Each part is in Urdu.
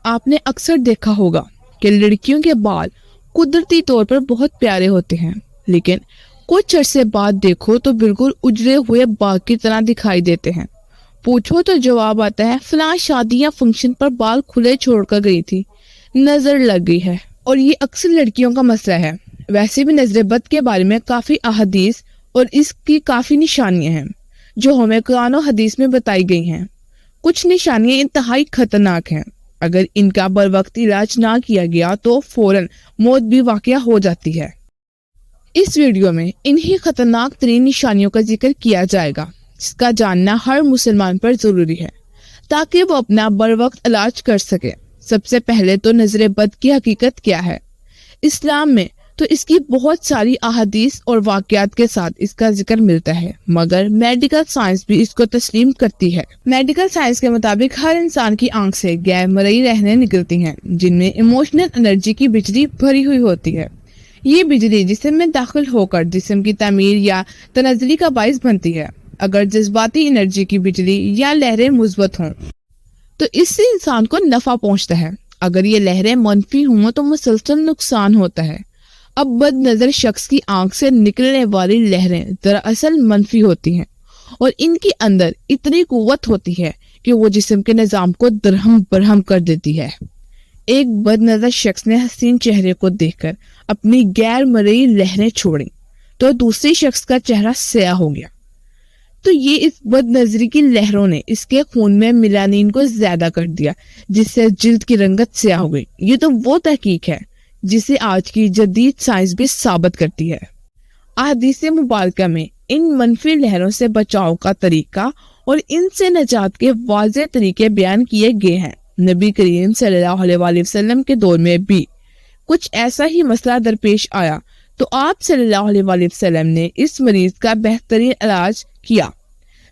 آپ نے اکثر دیکھا ہوگا کہ لڑکیوں کے بال قدرتی طور پر بہت پیارے ہوتے ہیں، لیکن کچھ عرصے بعد دیکھو تو بالکل اجڑے ہوئے باغ کی طرح دکھائی دیتے ہیں۔ پوچھو تو جواب آتا ہے فلاں شادی یا فنکشن پر بال کھلے چھوڑ کر گئی تھی، نظر لگ گئی ہے۔ اور یہ اکثر لڑکیوں کا مسئلہ ہے۔ ویسے بھی نظر بد کے بارے میں کافی احادیث اور اس کی کافی نشانیاں ہیں جو ہمیں قرآن و حدیث میں بتائی گئی ہیں۔ کچھ نشانیاں انتہائی خطرناک ہیں، اگر ان کا بر وقت علاج نہ کیا گیا تو فوراً موت بھی واقع ہو جاتی ہے۔ اس ویڈیو میں انہی خطرناک ترین نشانیوں کا ذکر کیا جائے گا جس کا جاننا ہر مسلمان پر ضروری ہے تاکہ وہ اپنا بر وقت علاج کر سکے۔ سب سے پہلے تو نظر بد کی حقیقت کیا ہے؟ اسلام میں تو اس کی بہت ساری احادیث اور واقعات کے ساتھ اس کا ذکر ملتا ہے، مگر میڈیکل سائنس بھی اس کو تسلیم کرتی ہے۔ میڈیکل سائنس کے مطابق ہر انسان کی آنکھ سے غیر مرئی لہریں نکلتی ہیں جن میں ایموشنل انرجی کی بجلی بھری ہوئی ہوتی ہے۔ یہ بجلی جسم میں داخل ہو کر جسم کی تعمیر یا تنزلی کا باعث بنتی ہے۔ اگر جذباتی انرجی کی بجلی یا لہریں مثبت ہوں تو اس سے انسان کو نفع پہنچتا ہے، اگر یہ لہریں منفی ہوں تو مسلسل نقصان ہوتا ہے۔ اب بد نظر شخص کی آنکھ سے نکلنے والی لہریں دراصل منفی ہوتی ہیں اور ان کے اندر اتنی قوت ہوتی ہے کہ وہ جسم کے نظام کو درہم برہم کر دیتی ہے۔ ایک بد نظر شخص نے حسین چہرے کو دیکھ کر اپنی غیر مرئی لہریں چھوڑیں تو دوسری شخص کا چہرہ سیاہ ہو گیا، تو یہ اس بد نظری کی لہروں نے اس کے خون میں میلانین کو زیادہ کر دیا جس سے جلد کی رنگت سیاہ ہو گئی۔ یہ تو وہ تحقیق ہے جسے آج کی جدید سائنس بھی ثابت کرتی ہے۔ احادیث مبارکہ میں ان منفی لہروں سے بچاؤ کا طریقہ اور ان سے نجات کے واضح طریقے بیان کیے گئے ہیں۔ نبی کریم صلی اللہ علیہ وسلم کے دور میں بھی کچھ ایسا ہی مسئلہ درپیش آیا تو آپ صلی اللہ علیہ وسلم نے اس مریض کا بہترین علاج کیا۔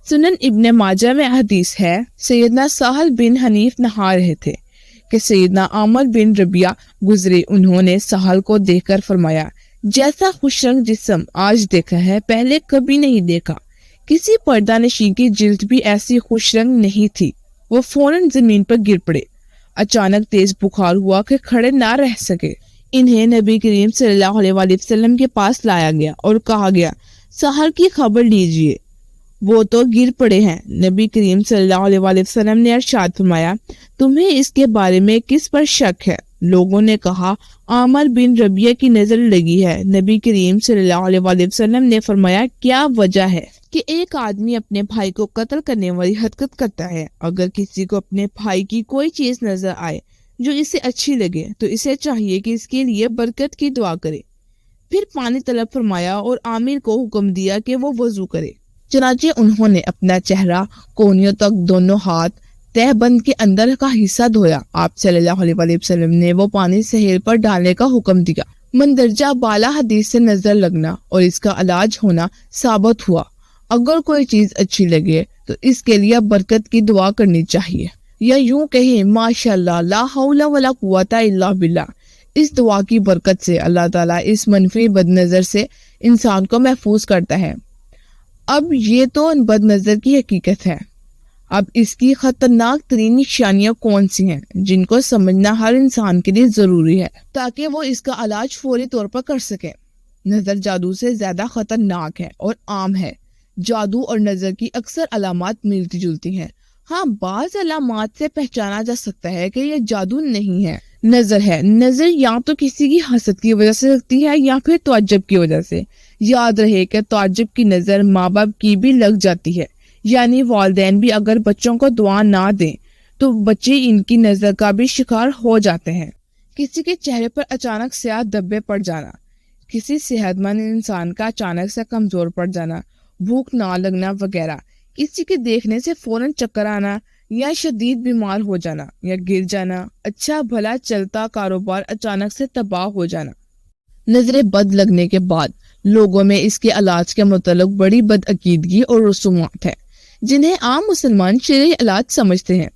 سنن ابن ماجہ میں حدیث ہے، سیدنا سہل بن حنیف نہا رہے تھے کہ سیدنا عامر بن ربیعہ گزرے۔ انہوں نے سہل کو دیکھ کر فرمایا، جیسا خوش رنگ جسم آج دیکھا ہے پہلے کبھی نہیں دیکھا۔ کسی پردہ نشین کی جلد بھی ایسی خوش رنگ نہیں تھی۔ وہ فوراً زمین پر گر پڑے۔ اچانک تیز بخار ہوا کہ کھڑے نہ رہ سکے۔ انہیں نبی کریم صلی اللہ علیہ وسلم کے پاس لایا گیا اور کہا گیا، سہل کی خبر لیجئے، وہ تو گر پڑے ہیں۔ نبی کریم صلی اللہ علیہ وسلم نے ارشاد فرمایا، تمہیں اس کے بارے میں کس پر شک ہے؟ لوگوں نے کہا، عامر بن ربیعہ کی نظر لگی ہے۔ نبی کریم صلی اللہ علیہ وسلم نے فرمایا، کیا وجہ ہے کہ ایک آدمی اپنے بھائی کو قتل کرنے والی حرکت کرتا ہے؟ اگر کسی کو اپنے بھائی کی کوئی چیز نظر آئے جو اسے اچھی لگے تو اسے چاہیے کہ اس کے لیے برکت کی دعا کرے۔ پھر پانی طلب فرمایا اور عامر کو حکم دیا کہ وہ وضو کرے۔ چنانچہ انہوں نے اپنا چہرہ، کونیوں تک دونوں ہاتھ، تہ بند کے اندر کا حصہ دھویا۔ آپ صلی اللہ علیہ وسلم نے وہ پانی سہیل پر ڈالنے کا حکم دیا۔ مندرجہ بالا حدیث سے نظر لگنا اور اس کا علاج ہونا ثابت ہوا۔ اگر کوئی چیز اچھی لگے تو اس کے لیے برکت کی دعا کرنی چاہیے، یا یوں کہیں ماشاءاللہ لا حول ولا قوت الا باللہ۔ اس دعا کی برکت سے اللہ تعالیٰ اس منفی بد نظر سے انسان کو محفوظ کرتا ہے۔ اب یہ تو بد نظر کی حقیقت ہے۔ اب اس کی خطرناک ترین نشانیاں کون سی ہیں جن کو سمجھنا ہر انسان کے لیے ضروری ہے تاکہ وہ اس کا علاج فوری طور پر کر سکے۔ نظر جادو سے زیادہ خطرناک ہے اور عام ہے۔ جادو اور نظر کی اکثر علامات ملتی جلتی ہیں۔ ہاں، بعض علامات سے پہچانا جا سکتا ہے کہ یہ جادو نہیں ہے، نظر ہے۔ نظر یا تو کسی کی حسد کی وجہ سے لگتی ہے یا پھر تعجب کی وجہ سے۔ یاد رہے کہ تعجب کی نظر ماں باپ کی بھی لگ جاتی ہے، یعنی والدین بھی اگر بچوں کو دعا نہ دیں تو بچے ان کی نظر کا بھی شکار ہو جاتے ہیں۔ کسی کے چہرے پر اچانک سیاہ دھبے پڑ جانا، کسی صحت مند انسان کا اچانک سے کمزور پڑ جانا، بھوک نہ لگنا وغیرہ، کسی کے دیکھنے سے فوراً چکر آنا یا شدید بیمار ہو جانا یا گر جانا، اچھا بھلا چلتا کاروبار اچانک سے تباہ ہو جانا۔ نظر بد لگنے کے بعد لوگوں میں اس کے علاج کے متعلق بڑی بدعقیدگی اور رسومات ہیں جنہیں عام مسلمان شرعی علاج سمجھتے ہیں۔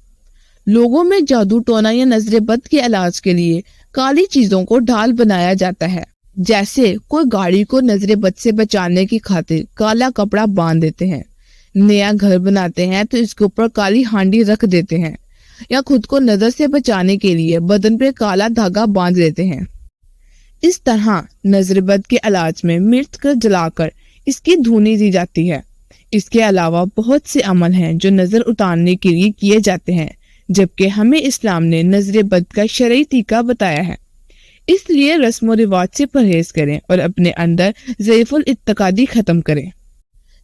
لوگوں میں جادو ٹونا یا نظر بد کے علاج کے لیے کالی چیزوں کو ڈھال بنایا جاتا ہے، جیسے کوئی گاڑی کو نظر بد سے بچانے کی خاطر کالا کپڑا باندھ دیتے ہیں، نیا گھر بناتے ہیں تو اس کے اوپر کالی ہانڈی رکھ دیتے ہیں، یا خود کو نظر سے بچانے کے لیے بدن پہ کالا دھاگا باندھ لیتے ہیں۔ اس طرح نظر بد کے علاج میں مرچ کو جلا کر اس کی دھونی دی جاتی ہے۔ اس کے علاوہ بہت سے عمل ہیں جو نظر اتارنے کے لیے کیے جاتے ہیں، جبکہ ہمیں اسلام نے نظر بد کا شرعی طریقہ بتایا ہے۔ اس لیے رسم و رواج سے پرہیز کریں اور اپنے اندر ضعف الاعتقادی ختم کریں۔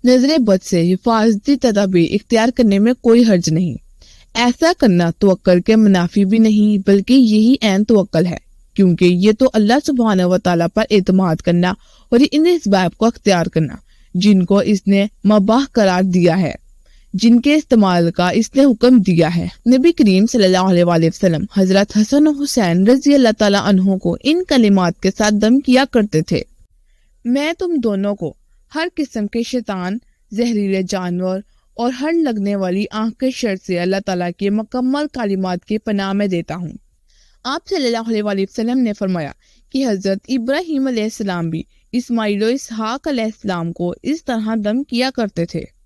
نظر بد سے حفاظتی تدابیر اختیار کرنے میں کوئی حرج نہیں۔ ایسا کرنا توکل کے منافی بھی نہیں، بلکہ یہی عین توکل ہے، کیونکہ یہ تو اللہ سبحانہ و تعالیٰ پر اعتماد کرنا اور ان اسباب کو اختیار کرنا جن کو اس نے مباح قرار دیا ہے، جن کے استعمال کا اس نے حکم دیا ہے۔ نبی کریم صلی اللہ علیہ وآلہ وسلم حضرت حسن و حسین رضی اللہ تعالیٰ عنہ کو ان کلمات کے ساتھ دم کیا کرتے تھے: میں تم دونوں کو ہر قسم کے شیطان، زہریلے جانور اور ہر لگنے والی آنکھ کے شر سے اللہ تعالیٰ کے مکمل کلمات کی پناہ میں دیتا ہوں۔ آپ صلی اللہ علیہ وآلہ وسلم نے فرمایا کہ حضرت ابراہیم علیہ السلام بھی اسماعیل و اسحاق علیہ السلام کو اس طرح دم کیا کرتے تھے۔